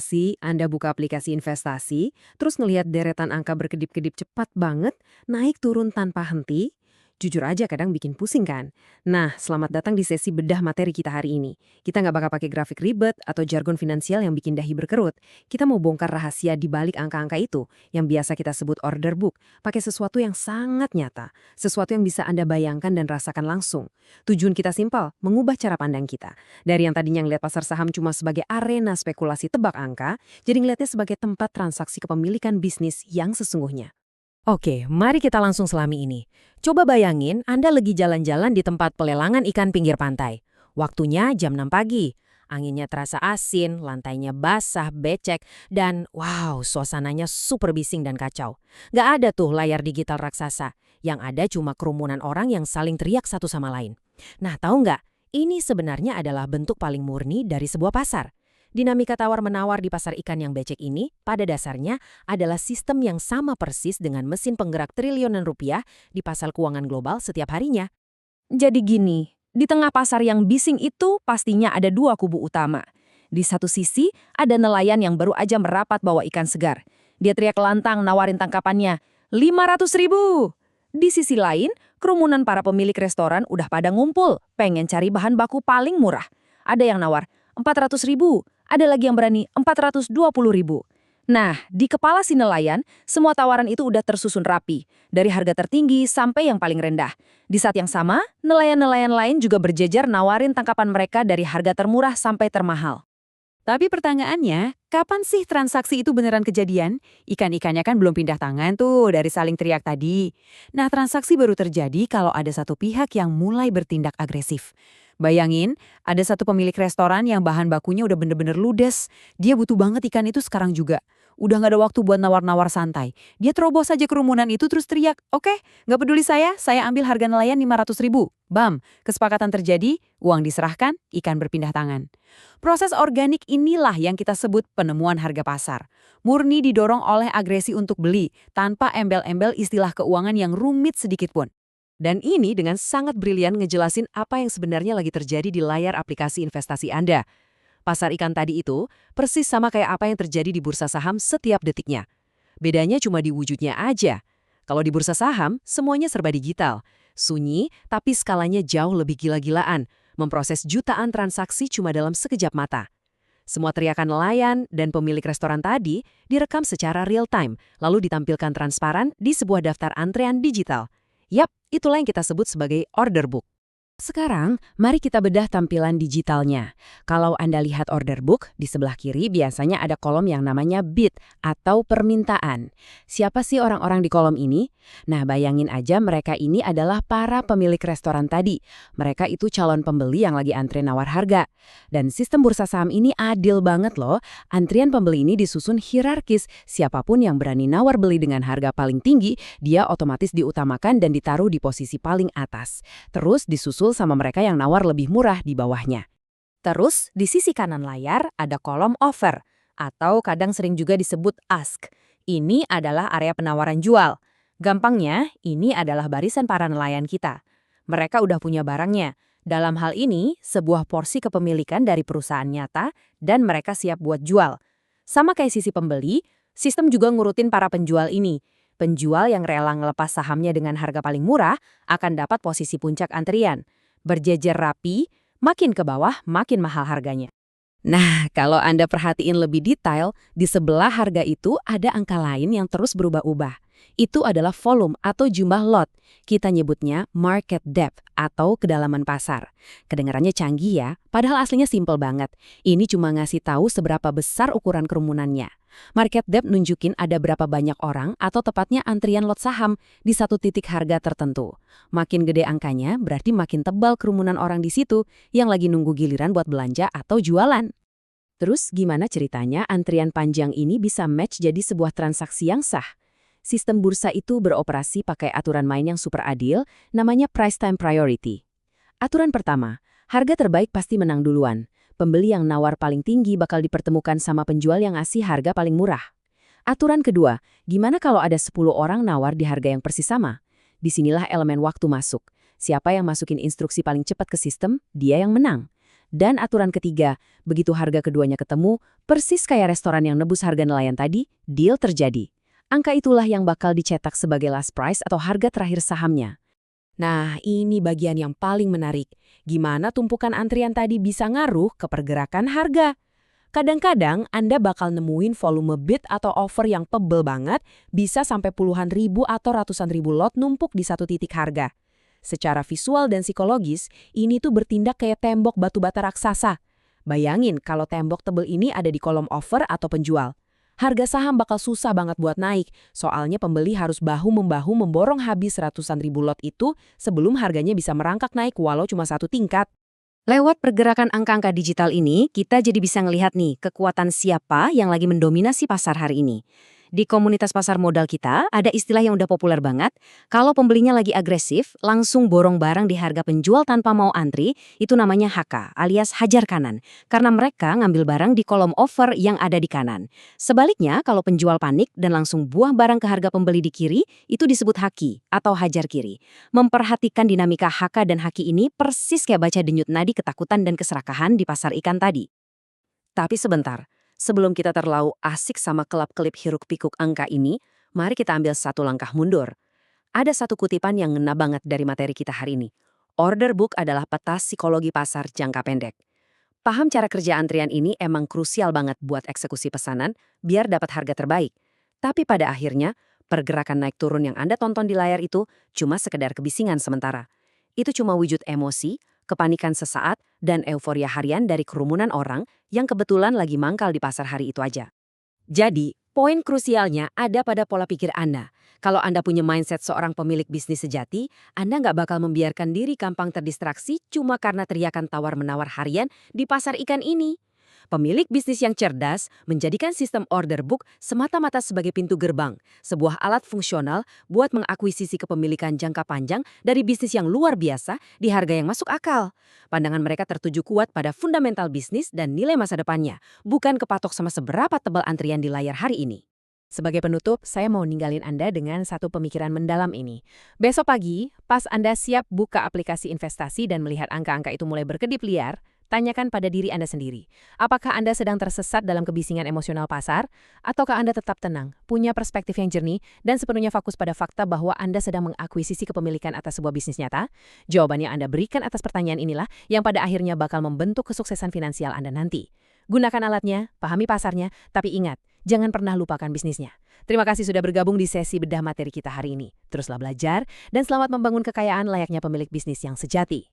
nggak sih Anda buka aplikasi investasi, terus ngelihat deretan angka berkedip-kedip cepat banget, naik turun tanpa henti? Jujur aja kadang bikin pusing kan? Nah, selamat datang di sesi bedah materi kita hari ini. Kita nggak bakal pakai grafik ribet atau jargon finansial yang bikin dahi berkerut. Kita mau bongkar rahasia di balik angka-angka itu, yang biasa kita sebut order book, pakai sesuatu yang sangat nyata, sesuatu yang bisa Anda bayangkan dan rasakan langsung. Tujuan kita simpel, mengubah cara pandang kita. Dari yang tadinya ngeliat pasar saham cuma sebagai arena spekulasi tebak angka, jadi ngeliatnya sebagai tempat transaksi kepemilikan bisnis yang sesungguhnya. Oke, mari kita langsung selami ini. Coba bayangin Anda lagi jalan-jalan di tempat pelelangan ikan pinggir pantai. Waktunya jam 6 pagi. Anginnya terasa asin, lantainya basah, becek, dan wow, suasananya super bising dan kacau. Nggak ada tuh layar digital raksasa. Yang ada cuma kerumunan orang yang saling teriak satu sama lain. Nah, tahu nggak? Ini sebenarnya adalah bentuk paling murni dari sebuah pasar. Dinamika tawar-menawar di pasar ikan yang becek ini, pada dasarnya, adalah sistem yang sama persis dengan mesin penggerak triliunan rupiah di pasar keuangan global setiap harinya. Jadi gini, di tengah pasar yang bising itu pastinya ada dua kubu utama. Di satu sisi, ada nelayan yang baru aja merapat bawa ikan segar. Dia teriak lantang nawarin tangkapannya, 500.000. Di sisi lain, kerumunan para pemilik restoran udah pada ngumpul, pengen cari bahan baku paling murah. Ada yang nawar 400.000, ada lagi yang berani 420.000. Nah, di kepala si nelayan, semua tawaran itu udah tersusun rapi, dari harga tertinggi sampai yang paling rendah. Di saat yang sama, nelayan-nelayan lain juga berjejer nawarin tangkapan mereka dari harga termurah sampai termahal. Tapi pertanyaannya, kapan sih transaksi itu beneran kejadian? Ikan-ikannya kan belum pindah tangan tuh dari saling teriak tadi. Nah, transaksi baru terjadi kalau ada satu pihak yang mulai bertindak agresif. Bayangin, ada satu pemilik restoran yang bahan bakunya udah bener-bener ludes. Dia butuh banget ikan itu sekarang juga. Udah gak ada waktu buat nawar-nawar santai. Dia terobos aja kerumunan itu terus teriak, "Oke, gak peduli saya ambil harga nelayan 500.000. Bam, kesepakatan terjadi, uang diserahkan, ikan berpindah tangan. Proses organik inilah yang kita sebut penemuan harga pasar. Murni didorong oleh agresi untuk beli, tanpa embel-embel istilah keuangan yang rumit sedikit pun. Dan ini dengan sangat brilian ngejelasin apa yang sebenarnya lagi terjadi di layar aplikasi investasi Anda. Pasar ikan tadi itu persis sama kayak apa yang terjadi di bursa saham setiap detiknya. Bedanya cuma di wujudnya aja. Kalau di bursa saham, semuanya serba digital. Sunyi, tapi skalanya jauh lebih gila-gilaan. Memproses jutaan transaksi cuma dalam sekejap mata. Semua teriakan nelayan dan pemilik restoran tadi direkam secara real time, lalu ditampilkan transparan di sebuah daftar antrean digital. Yap, itulah yang kita sebut sebagai order book. Sekarang, mari kita bedah tampilan digitalnya. Kalau Anda lihat order book, di sebelah kiri biasanya ada kolom yang namanya bid atau permintaan. Siapa sih orang-orang di kolom ini? Nah, bayangin aja mereka ini adalah para pemilik restoran tadi. Mereka itu calon pembeli yang lagi antre nawar harga. Dan sistem bursa saham ini adil banget loh. Antrian pembeli ini disusun hierarkis. Siapapun yang berani nawar beli dengan harga paling tinggi, dia otomatis diutamakan dan ditaruh di posisi paling atas. Terus disusul sama mereka yang nawar lebih murah di bawahnya. Terus, di sisi kanan layar ada kolom offer, atau kadang sering juga disebut ask. Ini adalah area penawaran jual. Gampangnya, ini adalah barisan para nelayan kita. Mereka udah punya barangnya. Dalam hal ini, sebuah porsi kepemilikan dari perusahaan nyata dan mereka siap buat jual. Sama kayak sisi pembeli, sistem juga ngurutin para penjual ini. Penjual yang rela ngelepas sahamnya dengan harga paling murah akan dapat posisi puncak antrian. Berjejer rapi, makin ke bawah makin mahal harganya. Nah, kalau Anda perhatiin lebih detail, di sebelah harga itu ada angka lain yang terus berubah-ubah. Itu adalah volume atau jumlah lot. Kita nyebutnya market depth atau kedalaman pasar. Kedengarannya canggih ya, padahal aslinya simple banget. Ini cuma ngasih tahu seberapa besar ukuran kerumunannya. Market depth nunjukin ada berapa banyak orang atau tepatnya antrian lot saham di satu titik harga tertentu. Makin gede angkanya, berarti makin tebal kerumunan orang di situ yang lagi nunggu giliran buat belanja atau jualan. Terus gimana ceritanya antrian panjang ini bisa match jadi sebuah transaksi yang sah? Sistem bursa itu beroperasi pakai aturan main yang super adil, namanya price time priority. Aturan pertama, harga terbaik pasti menang duluan. Pembeli yang nawar paling tinggi bakal dipertemukan sama penjual yang ngasih harga paling murah. Aturan kedua, gimana kalau ada 10 orang nawar di harga yang persis sama? Disinilah elemen waktu masuk. Siapa yang masukin instruksi paling cepat ke sistem, dia yang menang. Dan aturan ketiga, begitu harga keduanya ketemu, persis kayak restoran yang nebus harga nelayan tadi, deal terjadi. Angka itulah yang bakal dicetak sebagai last price atau harga terakhir sahamnya. Nah, ini bagian yang paling menarik. Gimana tumpukan antrian tadi bisa ngaruh ke pergerakan harga? Kadang-kadang Anda bakal nemuin volume bid atau offer yang tebel banget, bisa sampai puluhan ribu atau ratusan ribu lot numpuk di satu titik harga. Secara visual dan psikologis, ini tuh bertindak kayak tembok batu bata raksasa. Bayangin kalau tembok tebel ini ada di kolom offer atau penjual. Harga saham bakal susah banget buat naik, soalnya pembeli harus bahu-membahu memborong habis ratusan ribu lot itu sebelum harganya bisa merangkak naik walau cuma satu tingkat. Lewat pergerakan angka-angka digital ini, kita jadi bisa ngelihat nih kekuatan siapa yang lagi mendominasi pasar hari ini. Di komunitas pasar modal kita, ada istilah yang udah populer banget. Kalau pembelinya lagi agresif, langsung borong barang di harga penjual tanpa mau antri, itu namanya HK, alias hajar kanan. Karena mereka ngambil barang di kolom offer yang ada di kanan. Sebaliknya, kalau penjual panik dan langsung buah barang ke harga pembeli di kiri, itu disebut haki, atau hajar kiri. Memperhatikan dinamika HK dan haki ini persis kayak baca denyut nadi ketakutan dan keserakahan di pasar ikan tadi. Tapi sebentar. Sebelum kita terlalu asik sama kelap-kelip hiruk-pikuk angka ini, mari kita ambil satu langkah mundur. Ada satu kutipan yang ngena banget dari materi kita hari ini. Order book adalah peta psikologi pasar jangka pendek. Paham cara kerja antrian ini emang krusial banget buat eksekusi pesanan, biar dapat harga terbaik. Tapi pada akhirnya, pergerakan naik turun yang Anda tonton di layar itu cuma sekedar kebisingan sementara. Itu cuma wujud emosi, kepanikan sesaat, dan euforia harian dari kerumunan orang yang kebetulan lagi mangkal di pasar hari itu aja. Jadi, poin krusialnya ada pada pola pikir Anda. Kalau Anda punya mindset seorang pemilik bisnis sejati, Anda nggak bakal membiarkan diri gampang terdistraksi cuma karena teriakan tawar-menawar harian di pasar ikan ini. Pemilik bisnis yang cerdas menjadikan sistem order book semata-mata sebagai pintu gerbang, sebuah alat fungsional buat mengakuisisi kepemilikan jangka panjang dari bisnis yang luar biasa di harga yang masuk akal. Pandangan mereka tertuju kuat pada fundamental bisnis dan nilai masa depannya, bukan kepatok sama seberapa tebal antrian di layar hari ini. Sebagai penutup, saya mau ninggalin Anda dengan satu pemikiran mendalam ini. Besok pagi, pas Anda siap buka aplikasi investasi dan melihat angka-angka itu mulai berkedip liar, tanyakan pada diri Anda sendiri, apakah Anda sedang tersesat dalam kebisingan emosional pasar, ataukah Anda tetap tenang, punya perspektif yang jernih, dan sepenuhnya fokus pada fakta bahwa Anda sedang mengakuisisi kepemilikan atas sebuah bisnis nyata? Jawaban yang Anda berikan atas pertanyaan inilah yang pada akhirnya bakal membentuk kesuksesan finansial Anda nanti. Gunakan alatnya, pahami pasarnya, tapi ingat, jangan pernah lupakan bisnisnya. Terima kasih sudah bergabung di sesi bedah materi kita hari ini. Teruslah belajar, dan selamat membangun kekayaan layaknya pemilik bisnis yang sejati.